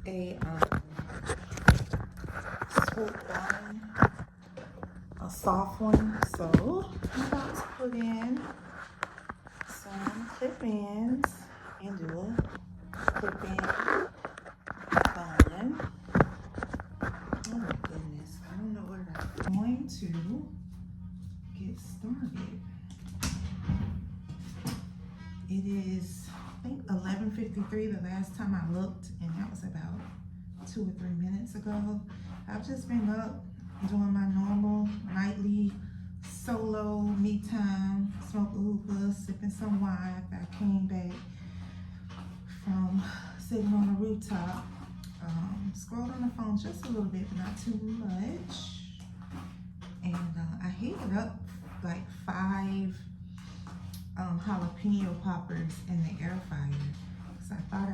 a swoop one, a soft one. So I'm about to put in some clip-ins and do a clip-in bun. Oh my goodness, I don't know where I'm going to get started. It is, I think, 11:53 the last time I looked, and that was about 2 or 3 minutes ago. I've just been up doing my normal nightly solo me time, smoke a hookah, sipping some wine. I came back from sitting on the rooftop, scrolled on the phone just a little bit, but not too much. And I heated up like 5 jalapeno poppers in the air fryer because I thought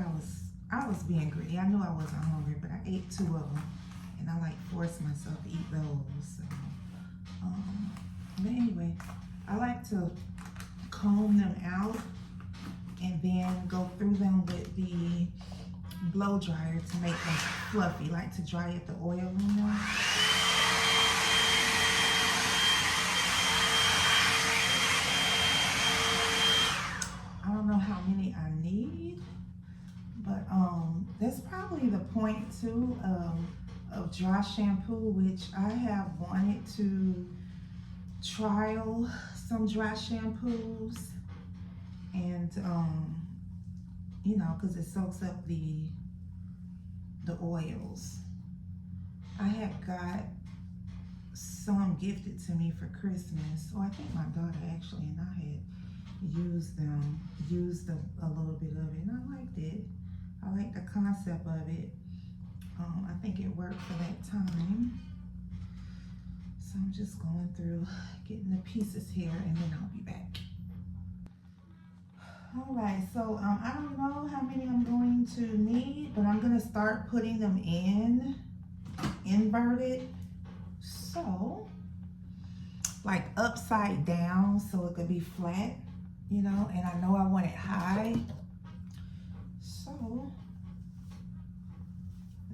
I was being greedy. I knew I wasn't hungry, but I ate 2 of them, and I like forced myself to eat those. So, but anyway, I like to comb them out and then go through them with the blow dryer to make them fluffy, like to dry at the oil in them. I don't know how many I need, but that's probably the point too of dry shampoo, which I have wanted to trial some dry shampoos, and you know, because it soaks up the oils. I had got some gifted to me for Christmas, or I think my daughter actually, and I had used a little bit of it, and I liked it. I like the concept of it. I think it worked for that time. So I'm just going through getting the pieces here, and then I'll be back. All right, so I don't know how many I'm going to need, but I'm gonna start putting them in inverted. So like upside down, so it could be flat, you know, and I know I want it high. So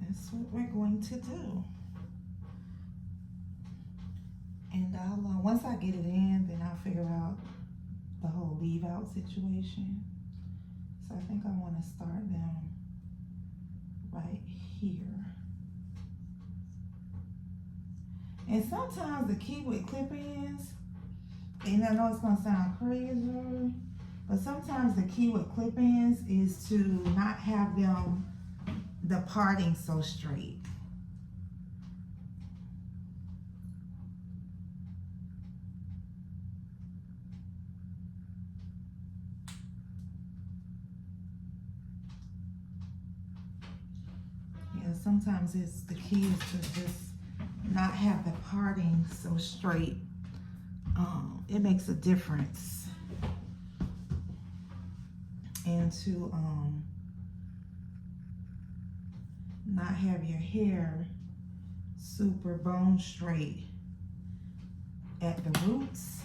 that's what we're going to do. And I'll, once I get it in, then I'll figure out the whole leave out situation. So I think I want to start them right here. And sometimes the key with clip-ins, and I know it's gonna sound crazy, but sometimes the key with clip-ins is to not have them departing so straight. Yeah, sometimes it's the key is to just not have the parting so straight. It makes a difference. And to not have your hair super bone straight at the roots.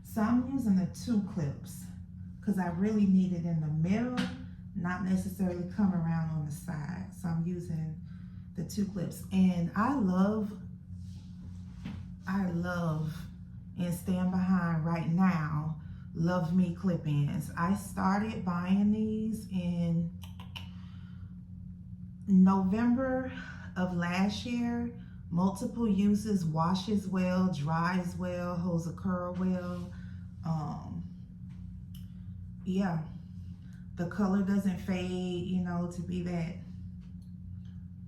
So I'm using the 2 clips because I really need it in the middle, not necessarily come around on the side. So I'm using the 2 clips, and I love and stand behind right now Love Me clip-ins. I started buying these in November of last year. Multiple uses, washes well, dries well, holds a curl well. Yeah, the color doesn't fade, you know, to be that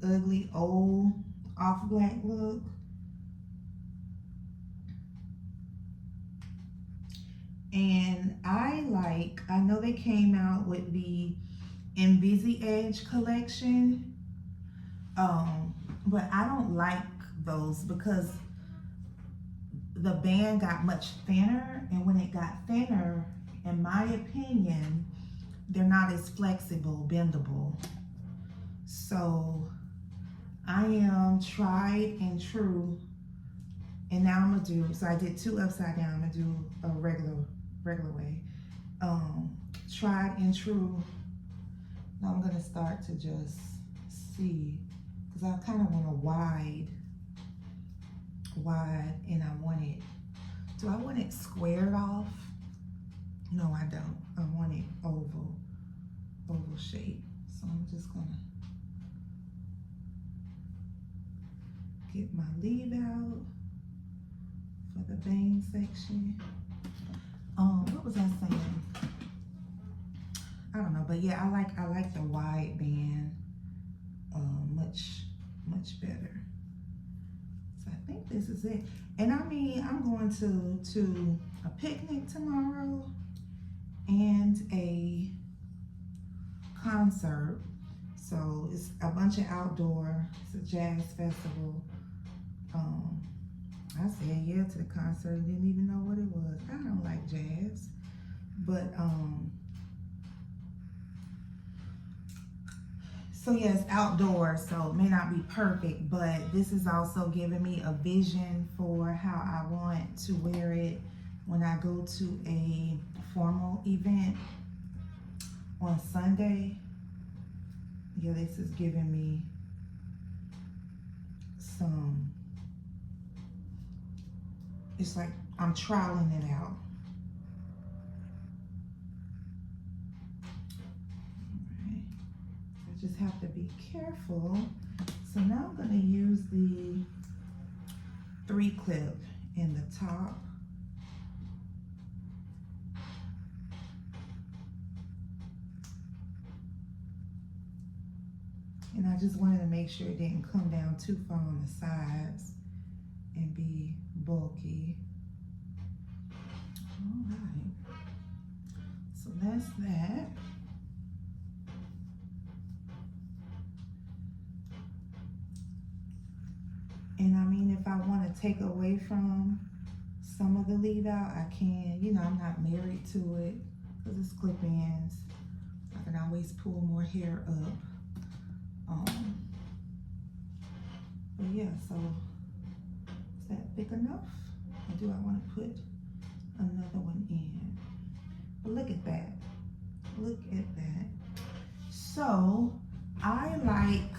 ugly old off black look. And I know they came out with the Invisie-Edge collection, but I don't like those because the band got much thinner, and when it got thinner, in my opinion, they're not as flexible, bendable. So I am tried and true, and now I'm gonna do, so I did 2 upside down, I'm gonna do a regular way. Tried and true, Now I'm gonna start to just see, because I kind of want a wide, and I want it, do I want it squared off? No, I don't. I want it oval shape. So I'm just gonna get my leave out for the bang section. What was I saying? I don't know, but yeah, I like the wide band much better. So I think this is it. And I mean, I'm going to a picnic tomorrow and a concert. So it's a bunch of outdoor, it's a jazz festival. I said yeah to the concert and didn't even know what it was. I don't like jazz, but so yes, outdoors, so it may not be perfect, but this is also giving me a vision for how I want to wear it when I go to a formal event on Sunday. Yeah, this is giving me some, it's like I'm trialing it out. Just have to be careful. So now I'm going to use the 3-clip in the top. And I just wanted to make sure it didn't come down too far on the sides and be bulky. All right. So that's that. And I mean, if I want to take away from some of the leave out, I can. You know, I'm not married to it because it's clip-ins. I can always pull more hair up. But yeah, so is that big enough? Or do I want to put another one in? But look at that. Look at that. So I like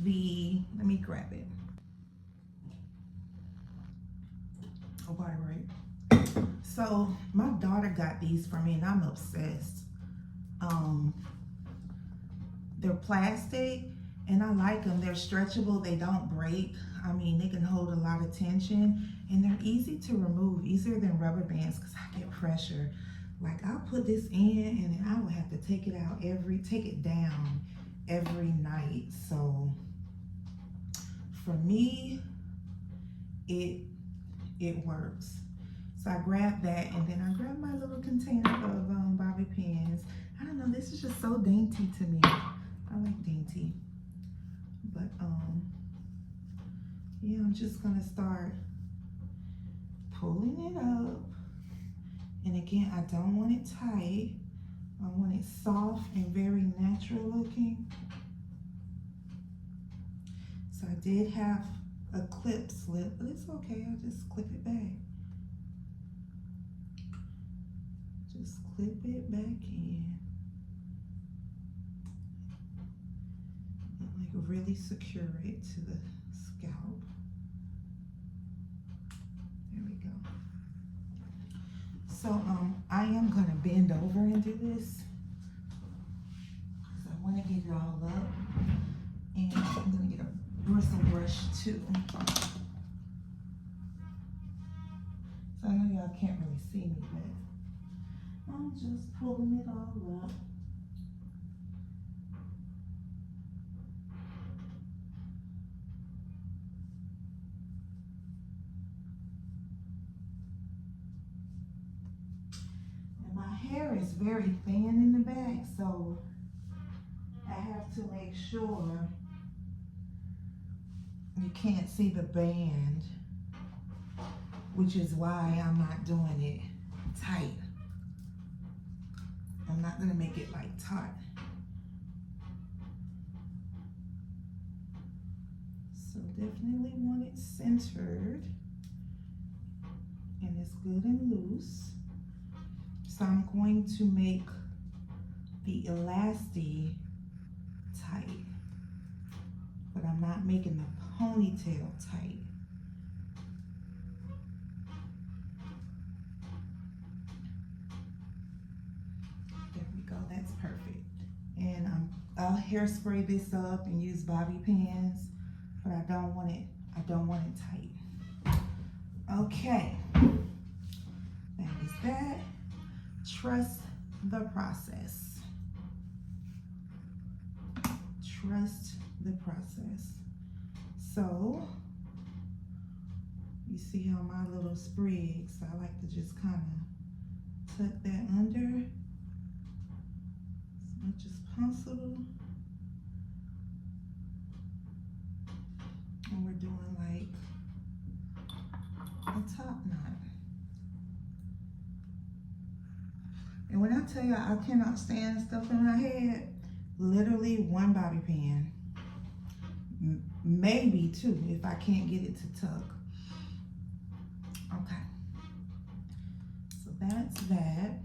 the, let me grab it. Oh, body right. So my daughter got these for me and I'm obsessed. They're plastic and I like them. They're stretchable, they don't break. I mean, they can hold a lot of tension and they're easy to remove, easier than rubber bands because I get pressure. Like I'll put this in and then I will have to take it out take it down every night. So for me, it works. So I grabbed that and then I grabbed my little container of bobby pins. I don't know, this is just so dainty to me. I like dainty. But yeah, I'm just gonna start pulling it up. And again, I don't want it tight. I want it soft and very natural looking. So I did have a clip slip, but it's okay, I'll just clip it back. Just clip it back in. And like really secure it to the scalp. There we go. So I am gonna bend over and do this because I want to get it all up. And I'm gonna get a bristle brush too. So I know y'all can't really see me, but I'm just pulling it all up. And my hair is very thin in the back, so I have to make sure you can't see the band, which is why I'm not doing it tight. I'm not gonna make it like taut. So definitely want it centered and it's good and loose. So I'm going to make the elastic not making the ponytail tight. There we go, that's perfect. And I'll hairspray this up and use bobby pins, but I don't want it tight. Okay, that is that. Trust the process. Trust the process. So, you see how my little sprigs, I like to just kind of tuck that under as much as possible. And we're doing like a top knot. And when I tell you I cannot stand stuff in my head, literally one bobby pin, maybe two if I can't get it to tuck. Okay, so that's that.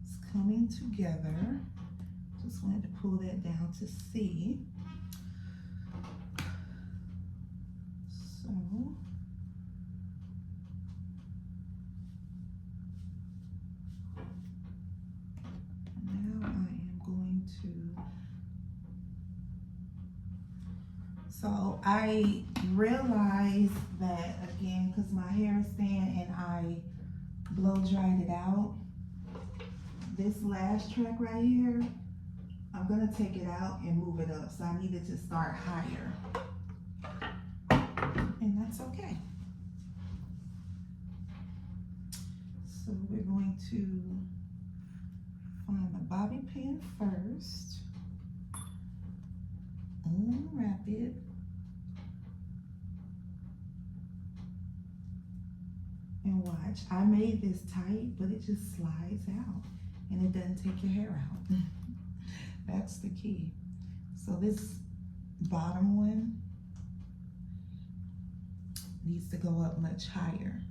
It's coming together. Just wanted to pull that down to see. So now I am going to, so I realized that again, because my hair is thin and I blow dried it out, this last track right here, I'm gonna take it out and move it up. So I needed to start higher. And that's okay. So we're going to find the bobby pin first. Unwrap it. And watch, I made this tight, but it just slides out and it doesn't take your hair out. That's the key. So this bottom one needs to go up much higher.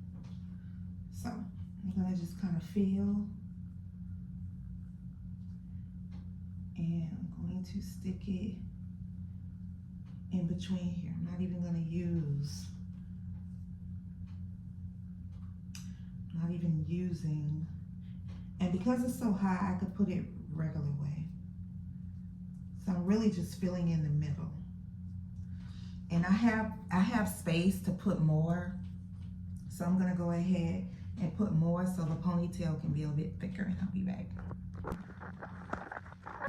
So I'm gonna just kind of feel, and I'm going to stick it in between here. I'm not even gonna use, not even using, and because it's so high, I could put it regular way. So I'm really just filling in the middle. And I have space to put more. So I'm gonna go ahead and put more so the ponytail can be a bit thicker, and I'll be back.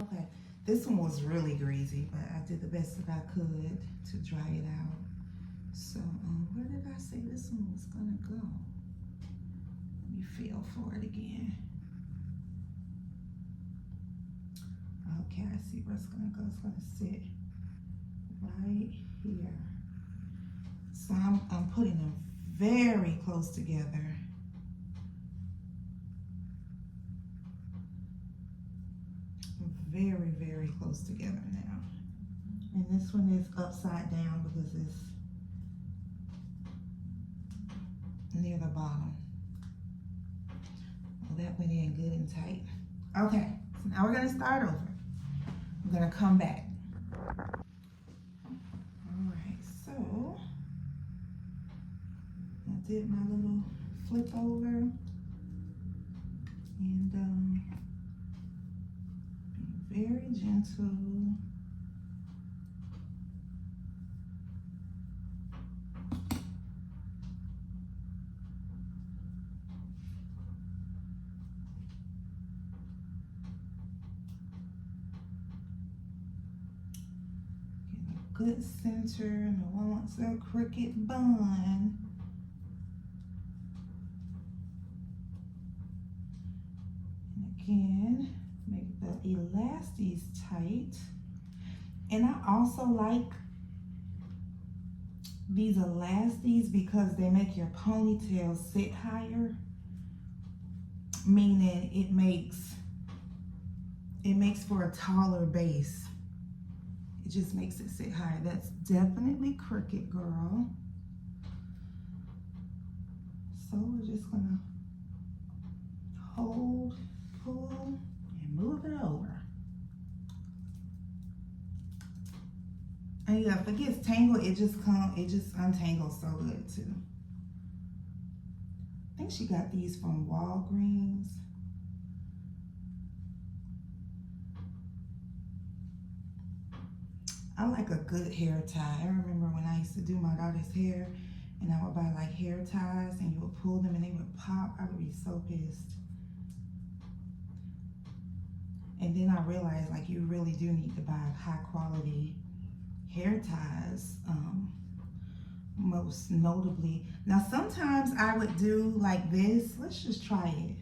Okay, this one was really greasy, but I did the best that I could to dry it out. So where did I say this one was gonna go? Let me feel for it again. Okay, I see where it's gonna go. It's gonna sit right here. So I'm putting them very close together. Very, very close together now. And this one is upside down because it's near the bottom. Well, that went in good and tight. Okay, so now we're gonna start over. I'm gonna come back. All right, so I did my little flip over, and be very gentle. Good center, no one wants a crooked bun. And again, make the elasties tight. And I also like these elasties because they make your ponytail sit higher, meaning it makes for a taller base. It just makes it sit higher. That's definitely crooked, girl. So we're just gonna hold, pull, and move it over. And yeah, if it gets tangled, it just untangles so good too. I think she got these from Walgreens. I like a good hair tie. I remember when I used to do my daughter's hair and I would buy like hair ties and you would pull them and they would pop. I would be so pissed. And then I realized like you really do need to buy high quality hair ties, most notably. Now sometimes I would do like this. Let's just try it.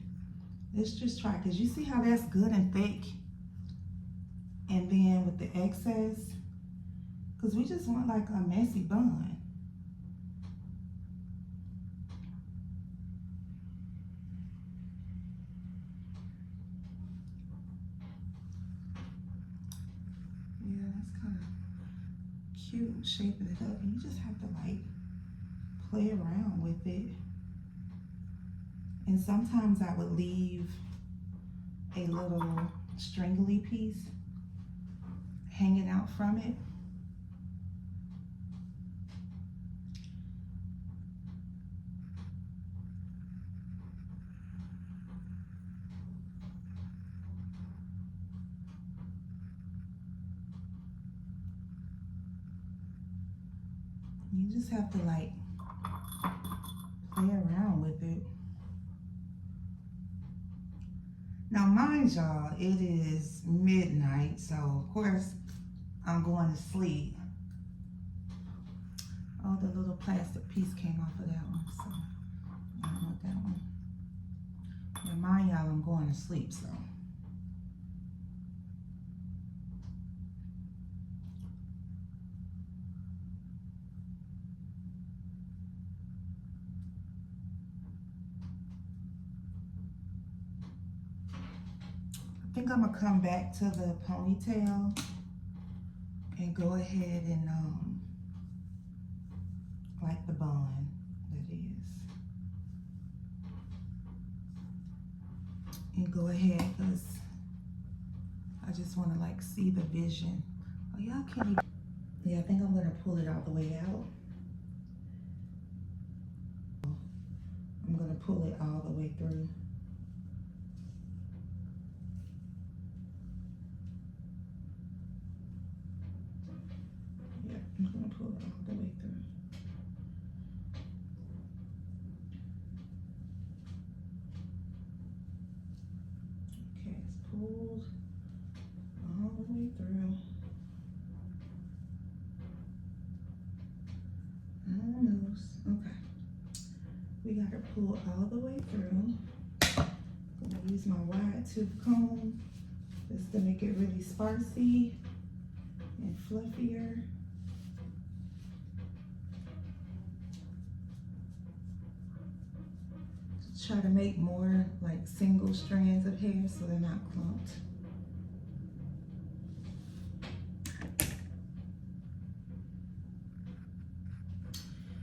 Let's just try, because you see how that's good and thick? And then with the excess, because we just want like a messy bun. Yeah, that's kind of cute, shaping it up. And you just have to like play around with it. And sometimes I would leave a little stringly piece hanging out from it. You just have to like play around with it. Now mind y'all, it is midnight, so of course I'm going to sleep. Oh, the little plastic piece came off of that one, so I don't want that one. Now mind y'all, I'm going to sleep, so. I think I'm gonna come back to the ponytail and go ahead and like the bun, that is. And go ahead, because I just want to like see the vision. Oh, y'all can't even. Yeah, I think I'm gonna pull it all the way out. I'm gonna pull it all the way through. Yeah, I'm gonna pull it all the way through. Okay, it's pulled all the way through. Almost. Okay. We got to pull all the way through. I'm gonna use my wide tooth comb just to make it really sparsy and fluffier. Try to make more like single strands of hair so they're not clumped.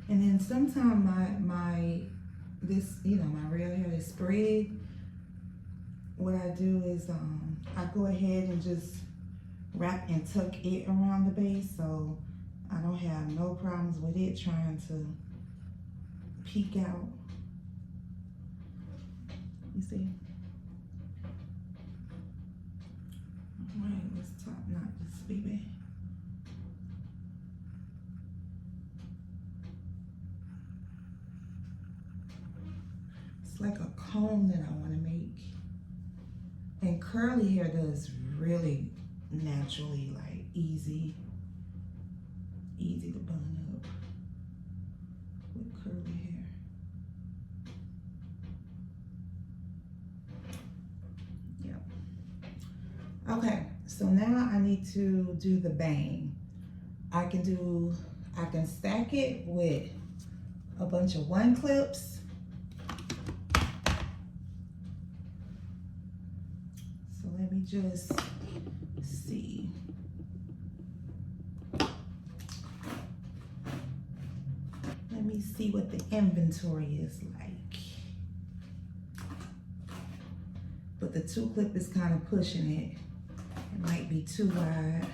And then sometimes my real hair is spread. What I do is I go ahead and just wrap and tuck it around the base, so I don't have no problems with it trying to peek out. You see? All right, let's top knot this baby. It's like a comb that I want to make. And curly hair does really naturally, like easy to bun up with curly hair. Yep. Okay, so now I need to do the bang. I can stack it with a bunch of 1 clips. So let me just see. Let me see what the inventory is like. But the 2 clip is kind of pushing it. It might be too wide.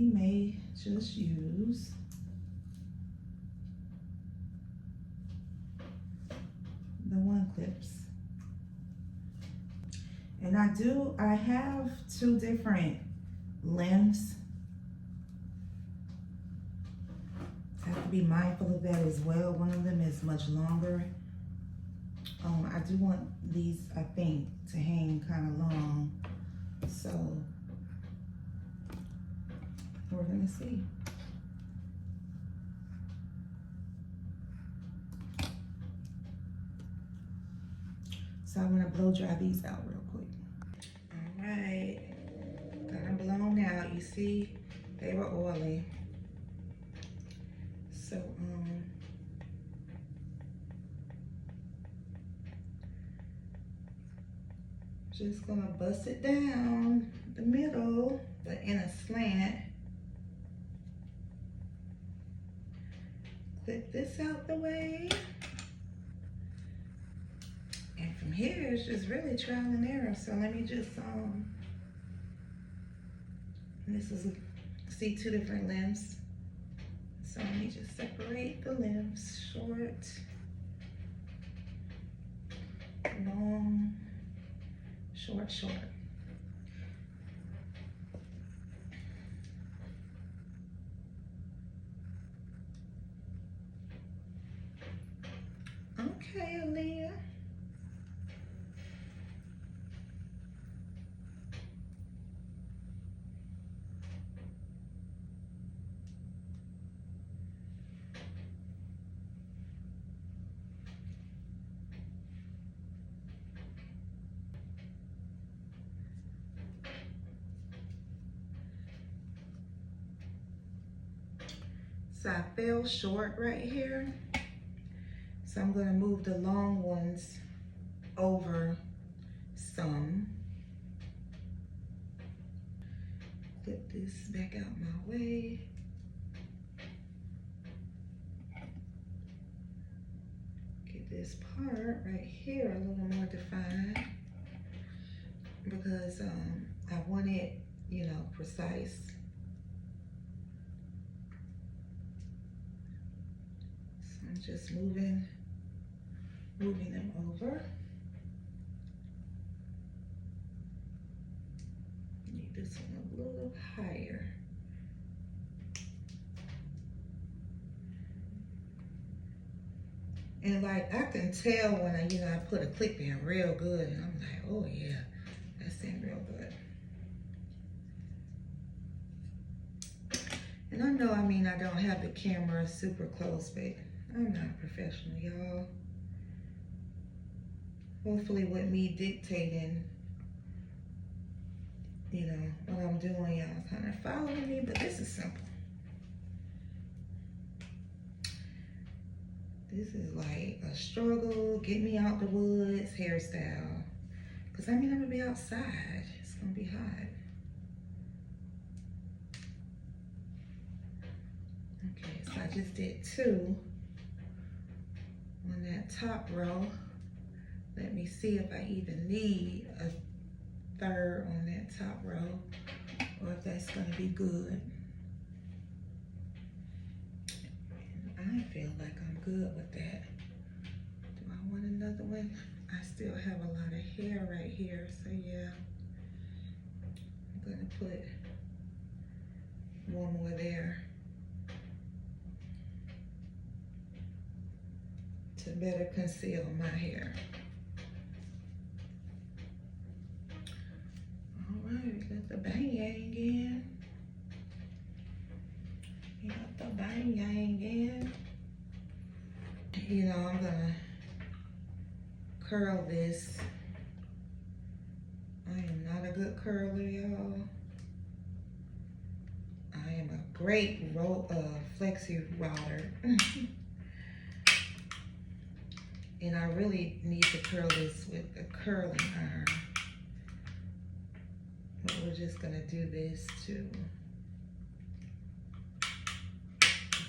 we may just use the one clips. And I have two different limbs. I have to be mindful of that as well. One of them is much longer. I do want these, I think, to hang kind of long. So we're gonna see. So I'm gonna blow dry these out real quick. All right, got them blown out. You see, they were oily. So just gonna bust it down the middle, but in a slant. Clip this out the way. And from here, it's just really trial and error. So let me just, this is, see, two different limbs. So let me just separate the limbs, short, long, short, short. Okay, Aaliyah. So I fell short right here. So I'm gonna move the long ones over some. Flip this back out my way. Get this part right here a little more defined because I want it, you know, precise. So I'm just moving them over. Need this one a little higher. And like I can tell when I put a clip in real good, and I'm like, oh yeah, that's in real good. And I know, I don't have the camera super close, but I'm not a professional, y'all. Hopefully with me dictating, you know, what I'm doing, y'all kind of following me, but this is simple. This is like a struggle, get me out the woods hairstyle. Cause I'm gonna be outside, it's gonna be hot. Okay, so I just did 2 on that top row. Let me see if I even need a 3rd on that top row or if that's gonna be good. I feel like I'm good with that. Do I want another one? I still have a lot of hair right here, so yeah. I'm gonna put one more there to better conceal my hair. All right, got the bang yang in. You got the bang yang in. You know, I'm gonna curl this. I am not a good curler, y'all. I am a great flexi router. And I really need to curl this with a curling iron. But we're just gonna do this to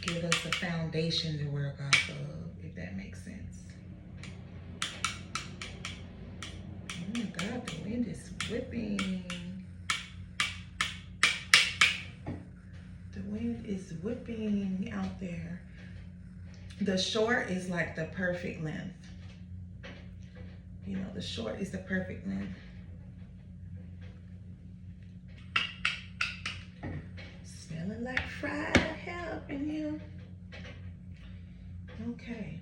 give us a foundation to work off of, if that makes sense. Oh my God, the wind is whipping. is whipping out there. The short is like the perfect length. You know, the short is the perfect length. Smelling like fried hair up in here. Okay.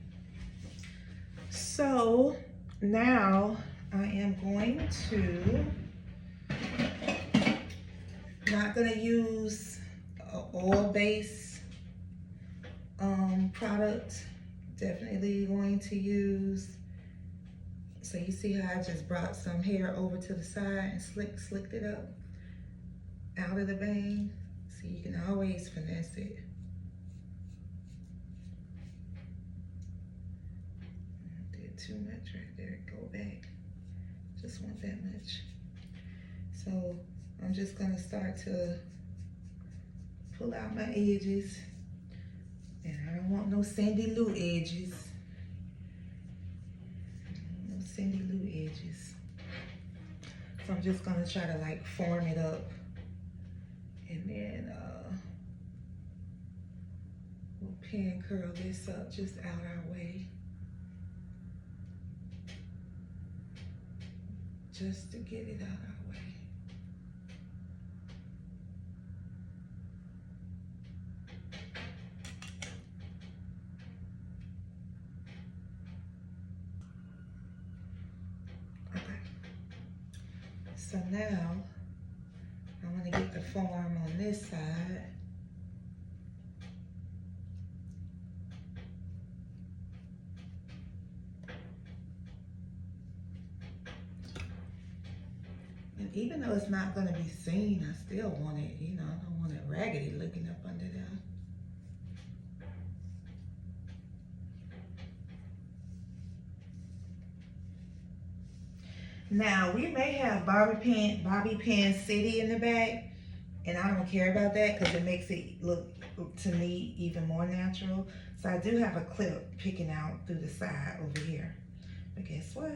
So now I am going to, not gonna use an oil-based product. Definitely going to use, so you see how I just brought some hair over to the side and slicked it up out of the bang. So you can always finesse it. Did too much right there, go back. Just want that much. So I'm just gonna start to pull out my edges. And I don't want no Cindy Lou edges. No Cindy Lou edges. So I'm just gonna try to like form it up. And then we'll pin curl this up just out our way. Just to get it out our way. So now, I'm gonna get the form on this side. And even though it's not gonna be seen, I still want it, you know, I don't want it raggedy looking up under there. Now, we may have Bobby Pin City in the back, and I don't care about that because it makes it look, to me, even more natural. So I do have a clip picking out through the side over here. But guess what?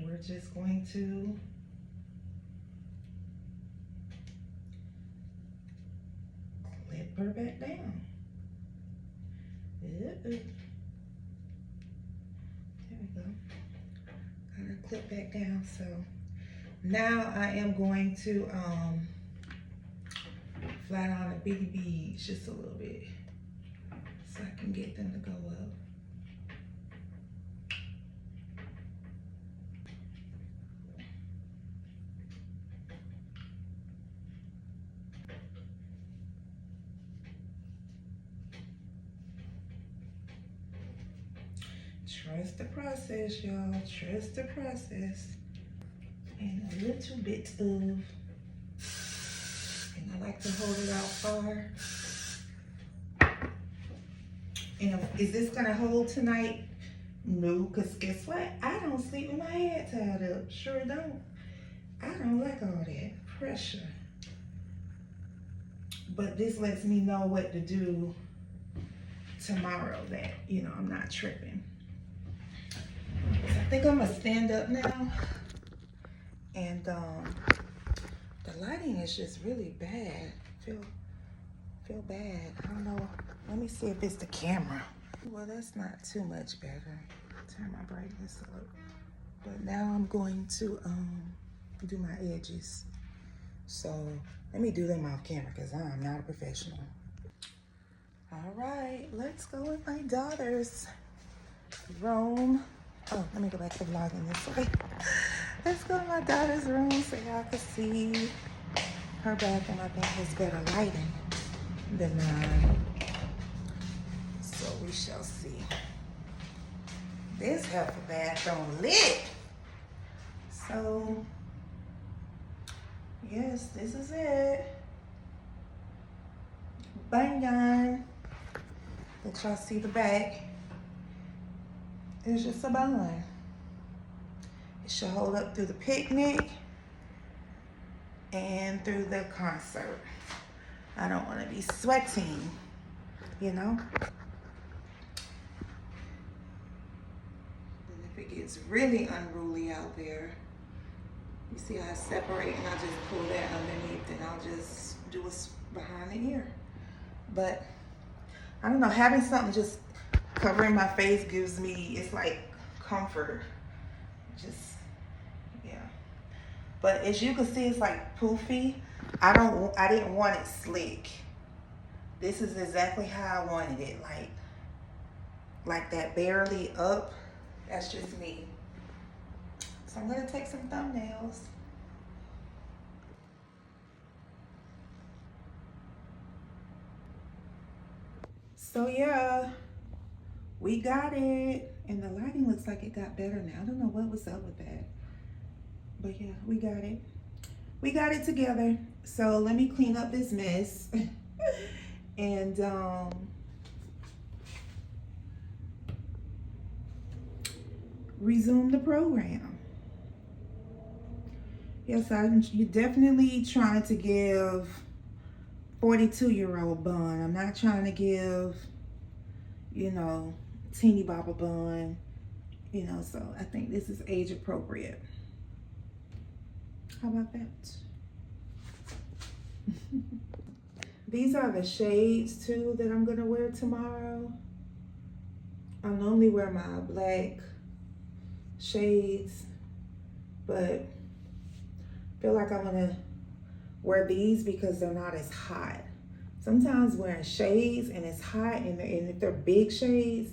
We're just going to clip her back down. There we go. Got her clip back down. So now I am going to flat on the bitty beads just a little bit so I can get them to go up. Trust the process, y'all. Trust the process. And a little bit of, and I like to hold it out far. And is this gonna hold tonight? No, because guess what? I don't sleep with my head tied up. Sure don't. I don't like all that pressure. But this lets me know what to do tomorrow that, you know, I'm not tripping. So I think I'm gonna stand up now. And the lighting is just really bad. Feel bad. I don't know. Let me see if it's the camera. Well, that's not too much better. Turn my brightness up. But now I'm going to do my edges. So let me do them off camera because I'm not a professional. All right, let's go with my daughter's room. Oh, let me go back to vlogging this way. Let's go to my daughter's room so y'all can see her bathroom. I think has better lighting than mine. So we shall see. This half a bathroom lit. So, yes, this is it. Bang on. Let y'all see the back. It's just a bun. It should hold up through the picnic and through the concert. I don't want to be sweating, you know? And if it gets really unruly out there, you see how I separate and I just pull that underneath and I'll just do behind the ear. But I don't know, having something just covering my face gives me, it's like comfort. Just, yeah. But as you can see, it's like poofy. I didn't want it slick. This is exactly how I wanted it, like that barely up. That's just me. So I'm gonna take some thumbnails. So yeah, we got it. And the lighting looks like it got better now. I don't know what was up with that. But yeah, we got it. We got it together. So let me clean up this mess. And resume the program. Yes, you're definitely trying to give 42-year-old bun. I'm not trying to give, you know, teeny bopper bun, you know, so I think this is age appropriate. How about that? These are the shades too that I'm gonna wear tomorrow. I normally wear my black shades, but I feel like I wanna wear these because they're not as hot. Sometimes wearing shades and it's hot, and if they're big shades,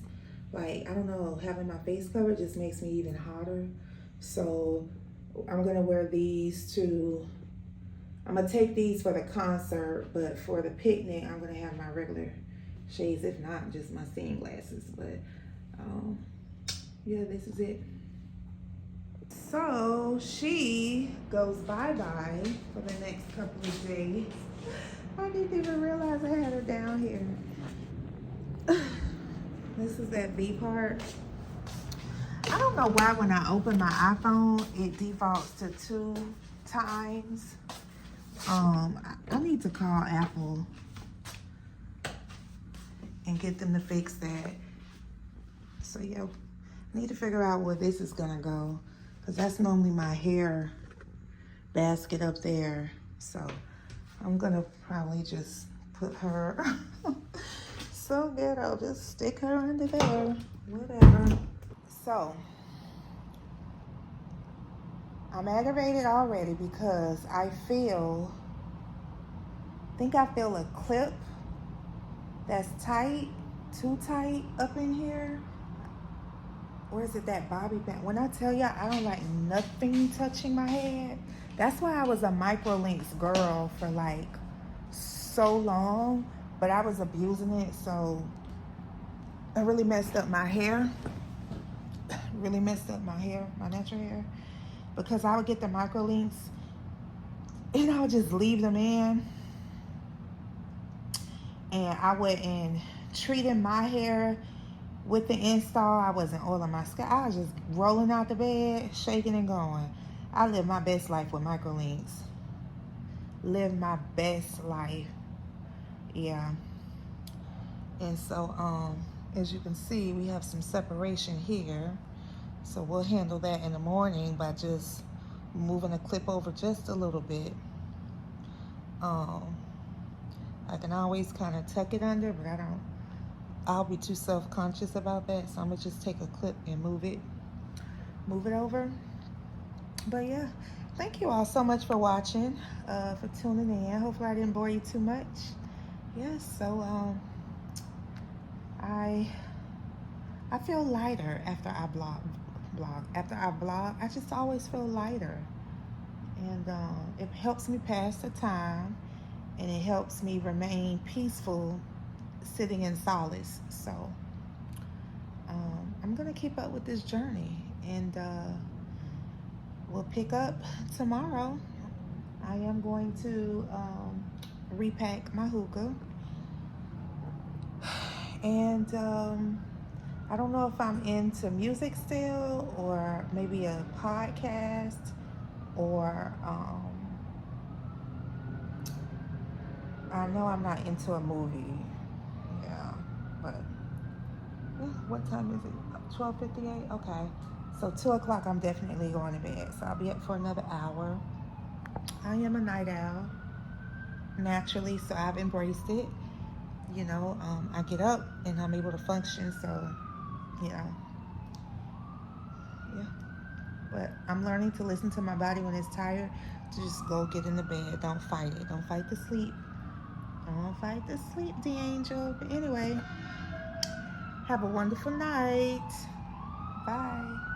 like, I don't know, having my face covered just makes me even hotter. So I'm gonna wear these to, I'm gonna take these for the concert, but for the picnic, I'm gonna have my regular shades, if not just my seeing glasses. But yeah, this is it. So she goes bye-bye for the next couple of days. I didn't even realize I had her down here. This is that B part. I don't know why when I open my iPhone, it defaults to 2 times. I need to call Apple and get them to fix that. So yeah, I need to figure out where this is gonna go, because that's normally my hair basket up there. So I'm gonna probably just put her so ghetto, just stick her under there, whatever. So I'm aggravated already because I think I feel a clip that's tight, too tight up in here. Or is it that bobby pin? When I tell you I don't like nothing touching my head, that's why I was a Microlinks girl for like so long, but I was abusing it, so it really messed up my hair. Really messed up my hair, my natural hair, because I would get the Microlinks and I would just leave them in, and I wouldn't treating my hair with the install. I wasn't oiling my scalp. I was just rolling out the bed, shaking and going. I live my best life with Microlinks. Live my best life. Yeah. And so as you can see, we have some separation here. So we'll handle that in the morning by just moving the clip over just a little bit. I can always kind of tuck it under, but I'll be too self-conscious about that. So I'm gonna just take a clip and move it over. But yeah, thank you all so much for watching, for tuning in. Hopefully I didn't bore you too much. Yes, so I feel lighter after I blog. After I blog, I just always feel lighter, and it helps me pass the time, and it helps me remain peaceful, sitting in solace. So I'm gonna keep up with this journey, and we'll pick up tomorrow. I am going to repack my hookah, and I don't know if I'm into music still, or maybe a podcast, or I know I'm not into a movie. Yeah, but what time is it? 12:58? Okay. So 2 o'clock, I'm definitely going to bed. So I'll be up for another hour. I am a night owl. naturally, so I've embraced it. You know, I get up and I'm able to function, so, you know, yeah. But I'm learning to listen to my body when it's tired, to just go get in the bed. Don't fight it. Don't fight the sleep. Don't fight the sleep, D'Angel. But anyway, have a wonderful night. Bye.